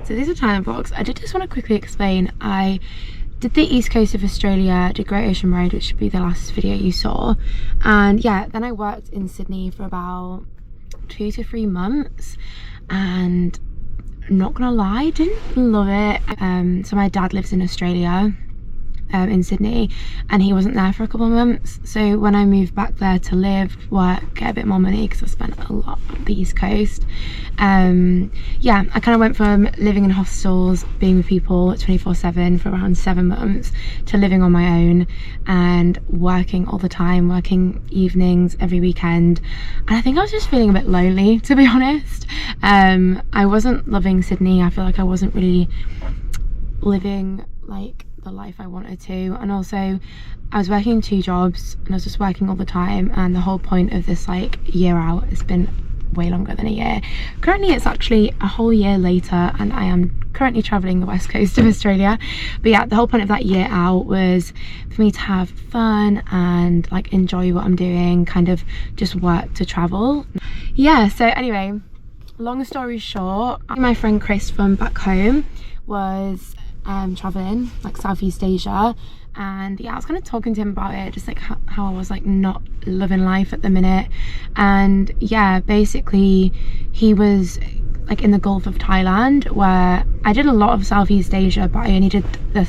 So these are Thailand vlogs. I did just want to quickly explain, I did the east coast of Australia, did Great Ocean Road, which should be the last video you saw, and yeah, then I worked in Sydney for about 2 to 3 months, and not gonna lie, didn't love it. So my dad lives in Australia, in Sydney, and he wasn't there for a couple of months, so when I moved back there to live, work, get a bit more money, because I spent a lot on the east coast, yeah, I kind of went from living in hostels, being with people 24/7 for around 7 months, to living on my own and working all the time, working evenings every weekend, and I think I was just feeling a bit lonely, to be honest. I wasn't loving Sydney. I feel like I wasn't really living like the life I wanted to, and also I was working 2 jobs and I was just working all the time, and the whole point of this like year out has been way longer than a year. Currently it's actually a whole year later, and I am currently traveling the west coast of Australia, but yeah, the whole point of that year out was for me to have fun and like enjoy what I'm doing, kind of just work to travel. Yeah, so anyway, long story short, my friend Chris from back home was traveling like Southeast Asia, and yeah, I was kind of talking to him about it, just like how I was like not loving life at the minute. And yeah, basically he was like in the Gulf of Thailand, where I did a lot of Southeast Asia, but I only did the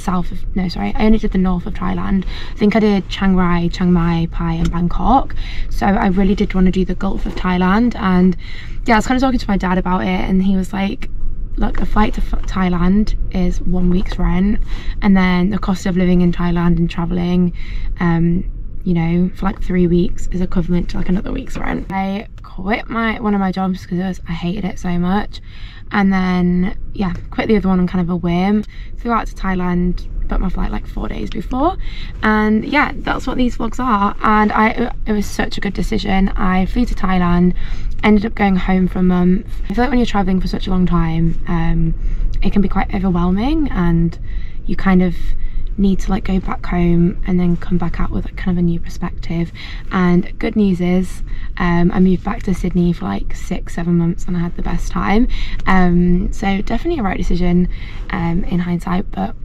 I only did the north of Thailand. I think I did Chiang Rai, Chiang Mai, Pai and Bangkok, so I really did want to do the Gulf of Thailand. And yeah, I was kind of talking to my dad about it, and he was like, look, a flight to Thailand is 1 week's rent, and then the cost of living in Thailand and traveling, you know, for like 3 weeks is equivalent to like another week's rent. I quit one of my jobs because I hated it so much, and then yeah, quit the other one on kind of a whim. Flew out to Thailand, booked my flight like 4 days before, and yeah, that's what these vlogs are. And it was such a good decision. I flew to Thailand, ended up going home for a month. I feel like when you're traveling for such a long time, it can be quite overwhelming, and you kind of need to like go back home and then come back out with like kind of a new perspective. And good news is I moved back to Sydney for like 6-7 months, and I had the best time. So definitely a right decision in hindsight. But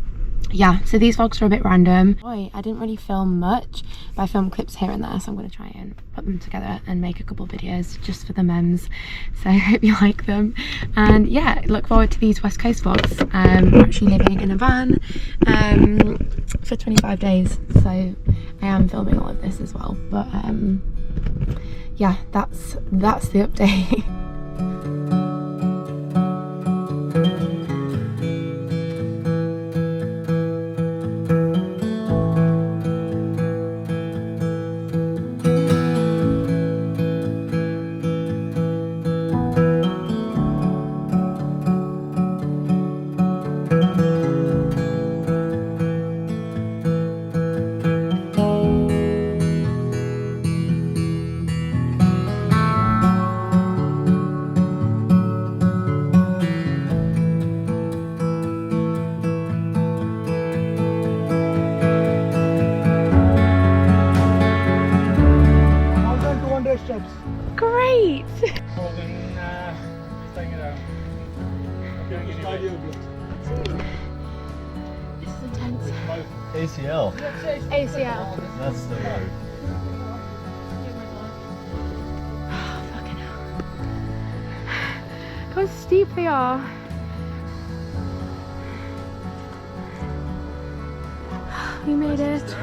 yeah, so these vlogs are a bit random. Boy, I didn't really film much, but I filmed clips here and there, so I'm going to try and put them together and make a couple videos just for the memes. So I hope you like them, and yeah, look forward to these West Coast vlogs. We're actually living in a van for 25 days, so I am filming all of this as well. But yeah, that's the update. Great! This is intense. ACL. ACL. That's the road. Oh, fucking hell. How steep they are. We made it.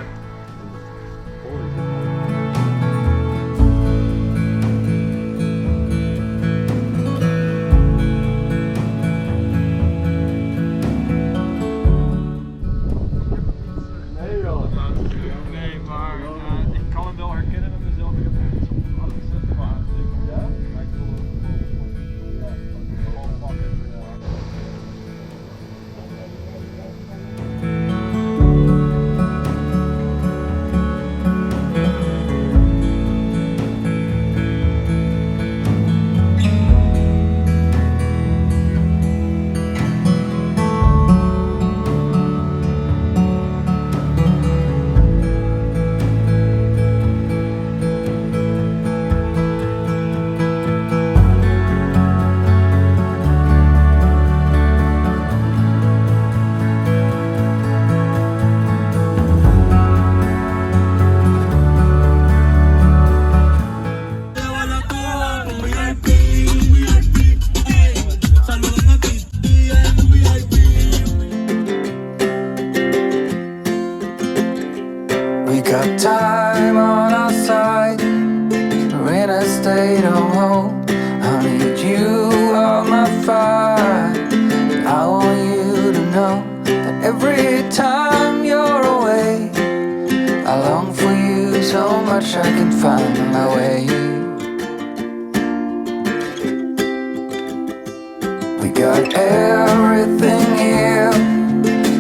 everything here,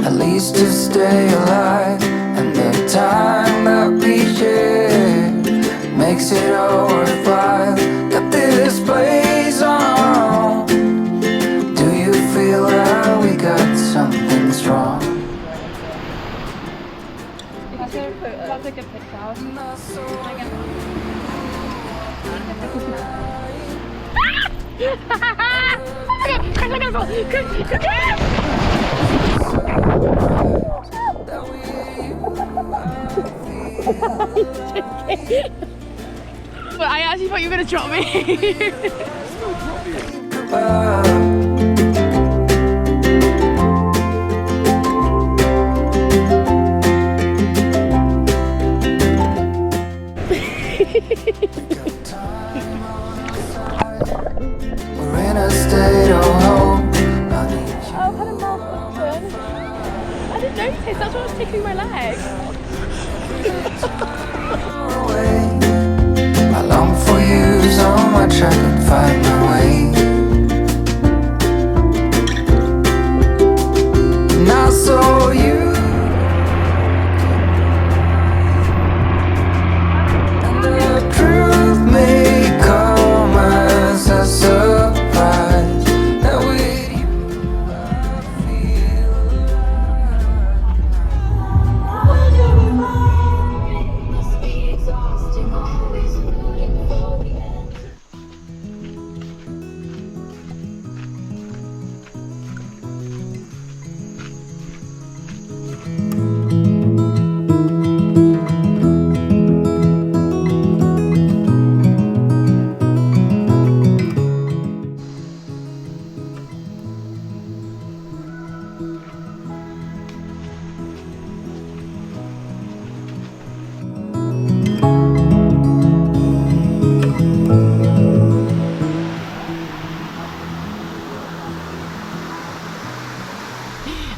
at least to stay alive. And the time that we share makes it all worthwhile. Got this place on our own. Do you feel that we got something strong? That's a good picture. But I actually thought you were going to drop me. We're in a state of hope. I didn't notice, that's what was tickling my leg. I long for you so much I can find my way. And I saw you, and the truth may come as a surprise. That with you I feel must be exhausting, always rooting for the end.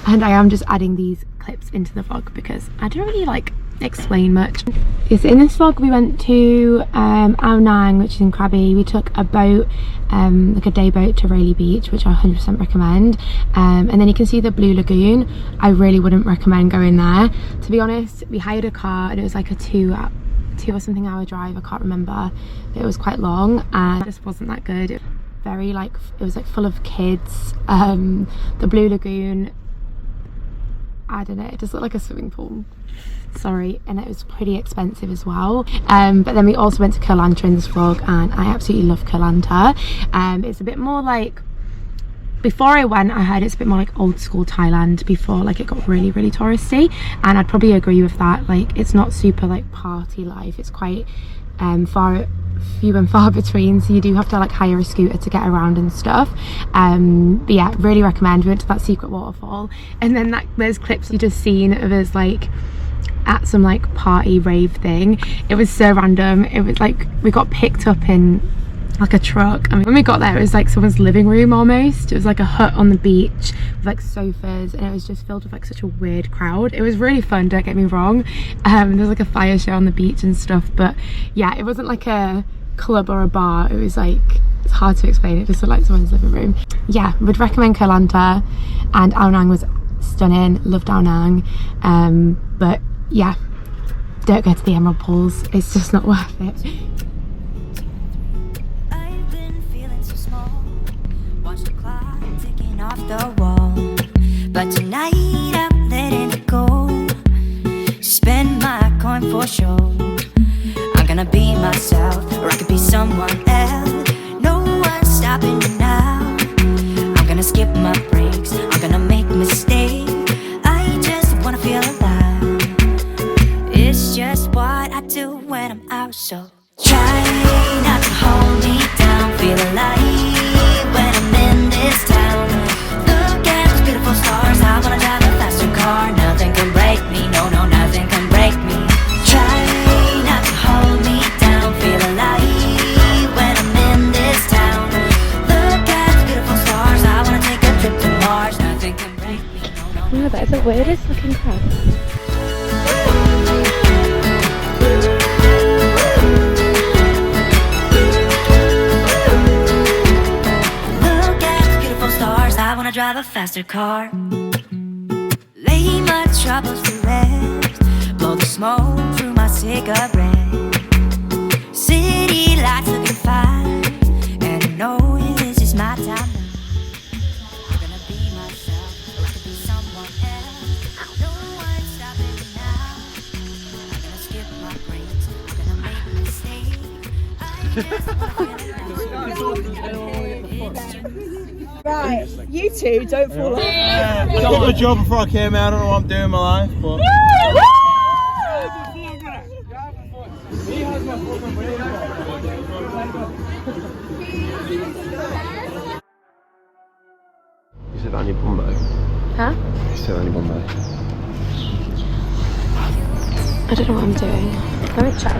And I am just adding these clips into the vlog because I don't really like explain much. Yes, in this vlog we went to Ao Nang, which is in Krabi. We took a boat, like a day boat to Rayleigh Beach, which I 100% recommend. And then you can see the Blue Lagoon. I really wouldn't recommend going there. To be honest, we hired a car and it was like a two or something hour drive. I can't remember. It was quite long and it just wasn't that good. It was like full of kids. The Blue Lagoon, I don't know, it just looked like a swimming pool. Sorry, and it was pretty expensive as well. But then we also went to Koh Lanta in this vlog and I absolutely love Koh Lanta. It's a bit more like, before I went I heard it's a bit more like old school Thailand before like it got really touristy, and I'd probably agree with that. Like it's not super like party life, it's quite few and far between, so you do have to like hire a scooter to get around and stuff. But yeah, really recommend. We went to that secret waterfall, and then there's clips you just seen of us like at some like party rave thing. It was so random. It was like we got picked up in like a truck. I mean, when we got there it was like someone's living room almost. It was like a hut on the beach with like sofas, and it was just filled with like such a weird crowd. It was really fun, don't get me wrong. There's like a fire show on the beach and stuff, but yeah, it wasn't like a club or a bar. It was like, it's hard to explain, it just looked like someone's living room. Yeah, would recommend Koh Lanta, and Ao Nang was stunning. Loved Ao Nang. But yeah, don't go to the Emerald Pools, it's just not worth it. Off the wall, but tonight I'm letting it go. Spend my coin for sure. I'm gonna be myself, or I could be someone else. No one's stopping me now. I'm gonna skip my breaks, I'm gonna make mistakes. I just wanna feel alive. It's just what I do when I'm out, so try not to hold me down. Feel alive when I'm in this town. Beautiful stars, I wanna drive a faster car. Nothing can break me, no, nothing can break me. Try not to hold me down. Feel alive when I'm in this town. Look at the beautiful stars, I wanna take a trip to Mars. Nothing can break me, no. Oh, that is the weirdest looking crab. Look at the beautiful stars, I wanna faster car. Lay my troubles to rest, blow the smoke through my cigarette. City lights looking fine, and I know this is my time. I'm gonna be myself, or I could be someone else. No one's stopping me now. I'm gonna skip my breaks, I'm gonna make mistakes. Right, you two don't fall off. Got a job before I came out. I don't know what I'm doing in my life, but you said only Bombay. Huh? You said only Bombay. I don't know what I'm doing. Let me check.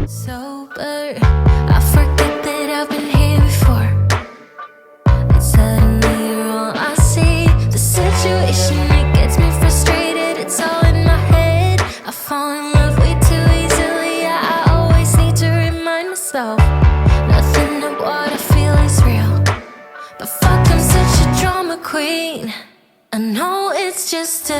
Sober, I forget that I've been here before. And suddenly you're all I see. The situation, it gets me frustrated. It's all in my head. I fall in love way too easily. I always need to remind myself, nothing of what I feel is real. But fuck, I'm such a drama queen. I know it's just a